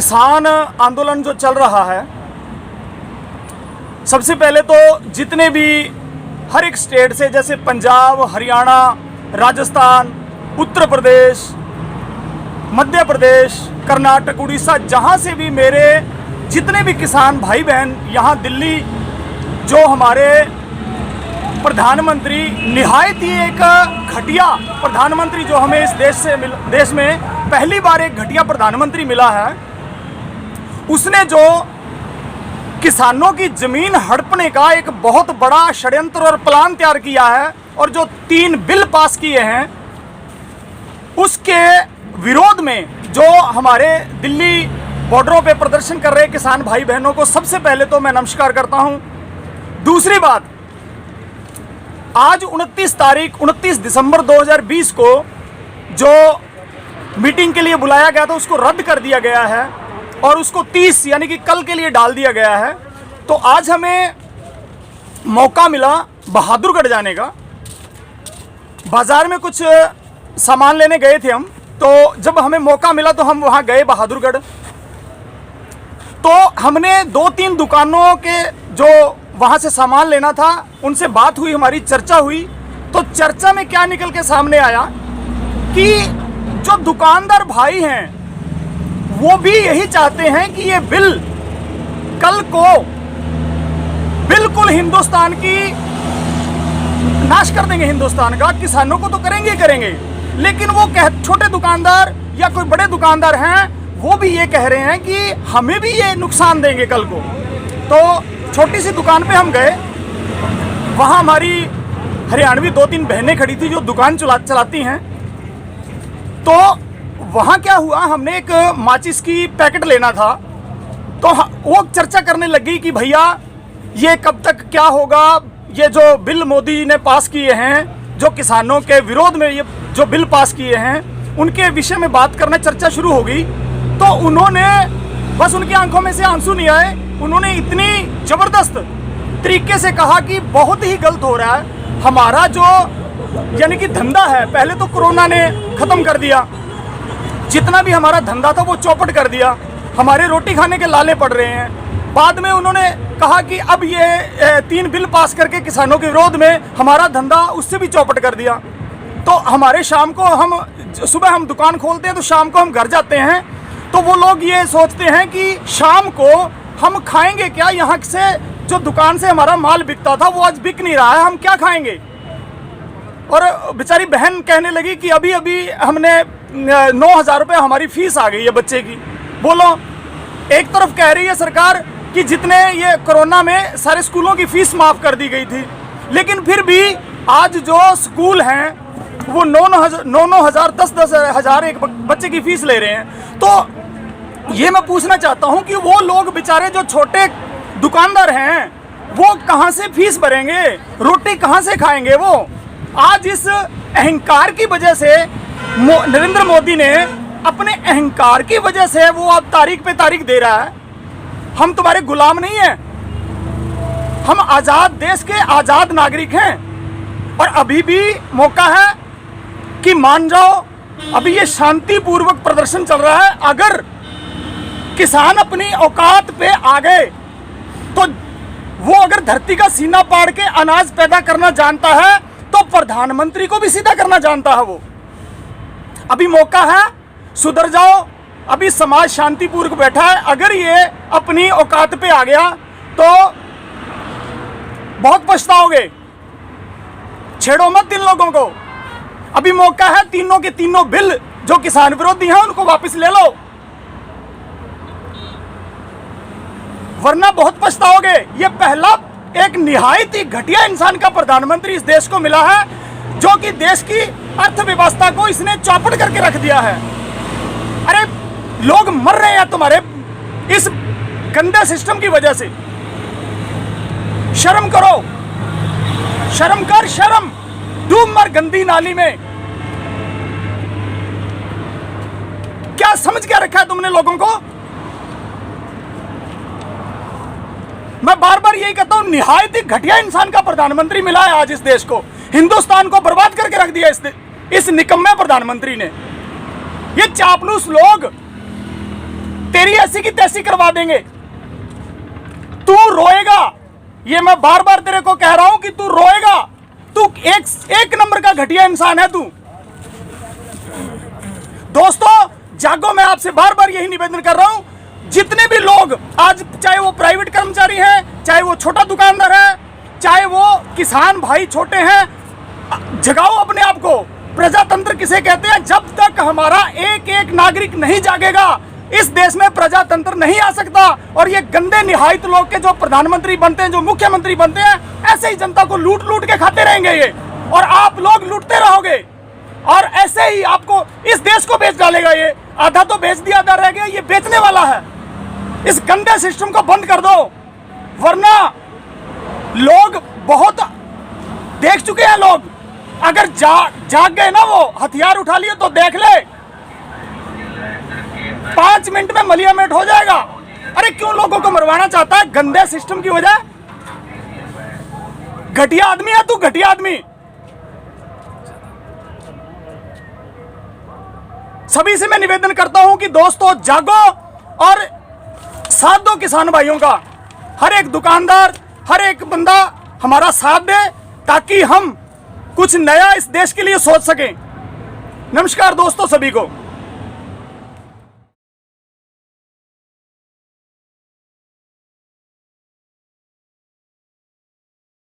किसान आंदोलन जो चल रहा है, सबसे पहले तो जितने भी हर एक स्टेट से, जैसे पंजाब, हरियाणा, राजस्थान, उत्तर प्रदेश, मध्य प्रदेश, कर्नाटक, उड़ीसा, जहाँ से भी मेरे जितने भी किसान भाई बहन यहाँ दिल्ली, जो हमारे प्रधानमंत्री निहायत ही एक घटिया प्रधानमंत्री जो हमें इस देश में पहली बार एक घटिया प्रधानमंत्री मिला है, उसने जो किसानों की जमीन हड़पने का एक बहुत बड़ा षड्यंत्र और प्लान तैयार किया है और जो 3 बिल पास किए हैं, उसके विरोध में जो हमारे दिल्ली बॉर्डरों पे प्रदर्शन कर रहे किसान भाई बहनों को सबसे पहले तो मैं नमस्कार करता हूं। दूसरी बात, आज 29 दिसंबर 2020 को जो मीटिंग के लिए बुलाया गया था उसको रद्द कर दिया गया है और उसको 30 यानी कि कल के लिए डाल दिया गया है। तो आज हमें मौका मिला बहादुरगढ़ जाने का। बाजार में कुछ सामान लेने गए थे हम, तो जब हमें मौका मिला तो हम वहाँ गए बहादुरगढ़। तो हमने 2-3 दुकानों के जो वहाँ से सामान लेना था उनसे बात हुई, हमारी चर्चा हुई। तो चर्चा में क्या निकल के सामने आया कि जो दुकानदार भाई हैं वो भी यही चाहते हैं कि ये बिल कल को बिल्कुल हिंदुस्तान की नाश कर देंगे, हिंदुस्तान का। किसानों को तो करेंगे, लेकिन वो छोटे दुकानदार या कोई बड़े दुकानदार हैं वो भी ये कह रहे हैं कि हमें भी ये नुकसान देंगे कल को। तो छोटी सी दुकान पे हम गए, वहाँ हमारी हरियाणवी 2-3 बहनें खड़ी थी जो दुकान चलाती हैं। तो वहाँ क्या हुआ, हमने एक माचिस की पैकेट लेना था, तो वो चर्चा करने लगी कि भैया ये कब तक क्या होगा, ये जो बिल मोदी जी ने पास किए हैं, जो किसानों के विरोध में ये जो बिल पास किए हैं, उनके विषय में बात करना चर्चा शुरू हो गई। तो उन्होंने बस, उनकी आंखों में से आंसू नहीं आए, उन्होंने इतनी जबरदस्त तरीके से कहा कि बहुत ही गलत हो रहा है हमारा जो यानी कि धंधा है। पहले तो कोरोना ने खत्म कर दिया, जितना भी हमारा धंधा था वो चौपट कर दिया, हमारे रोटी खाने के लाले पड़ रहे हैं। बाद में उन्होंने कहा कि अब ये 3 बिल पास करके किसानों के विरोध में हमारा धंधा उससे भी चौपट कर दिया। तो हमारे शाम को सुबह हम दुकान खोलते हैं तो शाम को हम घर जाते हैं, तो वो लोग ये सोचते हैं कि शाम को हम खाएंगे क्या, यहाँ से जो दुकान से हमारा माल बिकता था वो आज बिक नहीं रहा है, हम क्या खाएंगे। और बेचारी बहन कहने लगी कि अभी हमने 9,000 रुपये हमारी फीस आ गई है बच्चे की। बोलो, एक तरफ कह रही है सरकार कि जितने ये कोरोना में सारे स्कूलों की फीस माफ़ कर दी गई थी, लेकिन फिर भी आज जो स्कूल हैं वो 9,000 10,000 एक बच्चे की फीस ले रहे हैं। तो ये मैं पूछना चाहता हूँ कि वो लोग बेचारे जो छोटे दुकानदार हैं वो कहाँ से फीस भरेंगे, रोटी कहाँ से खाएंगे वो। आज इस अहंकार की वजह से नरेंद्र मोदी ने अपने अहंकार की वजह से वो अब तारीख पे तारीख दे रहा है। हम तुम्हारे गुलाम नहीं हैं, हम आज़ाद देश के आज़ाद नागरिक हैं और अभी भी मौका है कि मान जाओ। अभी ये शांतिपूर्वक प्रदर्शन चल रहा है, अगर किसान अपनी औकात पे आ गए तो वो अगर धरती का सीना पाड़ के अनाज पैदा करना जानता है तो प्रधानमंत्री को भी सीधा करना जानता है वो। अभी मौका है, सुधर जाओ। अभी समाज शांतिपूर्वक बैठा है, अगर ये अपनी औकात पे आ गया तो बहुत पछताओगे। छेड़ो मत इन लोगों को, अभी मौका है। तीनों के तीनों बिल जो किसान विरोधी हैं उनको वापस ले लो, वरना बहुत पछताओगे। ये पहला एक निहायत ही घटिया इंसान का प्रधानमंत्री इस देश को मिला है जो कि देश की अर्थव्यवस्था को इसने चौपट करके रख दिया है। अरे लोग मर रहे हैं तुम्हारे इस गंदे सिस्टम की वजह से। शर्म करो, शर्म कर, शर्म। डूब मर गंदी नाली में। क्या समझ क्या रखा है तुमने लोगों को। मैं बार बार यही कहता हूं, निहायत ही घटिया इंसान का प्रधानमंत्री मिला है आज इस देश को। हिंदुस्तान को बर्बाद करके रख दिया इस निकम्मे प्रधानमंत्री ने। ये चापलूस लोग तेरी ऐसी की तैसी करवा देंगे। तू रोएगा, ये मैं बार बार तेरे को कह रहा हूं कि तू रोएगा। तू एक नंबर का घटिया इंसान है तू। दोस्तों जागो, मैं आपसे बार बार यही निवेदन कर रहा हूं, जितने भी लोग आज, चाहे वो प्राइवेट कर्मचारी हैं, चाहे वो छोटा दुकानदार है, चाहे वो किसान भाई छोटे हैं, जगाओ अपने आप को। प्रजातंत्र किसे कहते हैं? जब तक हमारा एक एक नागरिक नहीं जागेगा, इस देश में प्रजातंत्र नहीं आ सकता। और ये गंदे निहायत लोग के जो प्रधानमंत्री बनते हैं, जो मुख्यमंत्री बनते हैं, ऐसे ही जनता को लूट लूट के खाते रहेंगे ये, और आप लोग लूटते रहोगे, और ऐसे ही आपको इस देश को बेच डालेगा ये। आधा तो बेच दिया, आधा रह गया, ये बेचने वाला है। इस गंदे सिस्टम को बंद कर दो, वरना लोग बहुत देख चुके हैं। लोग अगर जाग गए ना, वो हथियार उठा लिए तो देख ले, 5 मिनट में मलियामेट हो जाएगा। अरे क्यों लोगों को मरवाना चाहता है? गंदे सिस्टम की वजह। घटिया आदमी है तू, घटिया आदमी। सभी से मैं निवेदन करता हूं कि दोस्तों जागो और साथ दो किसान भाइयों का। हर एक दुकानदार, हर एक बंदा हमारा साथ दे, ताकि हम कुछ नया इस देश के लिए सोच सकें। नमस्कार दोस्तों सभी को।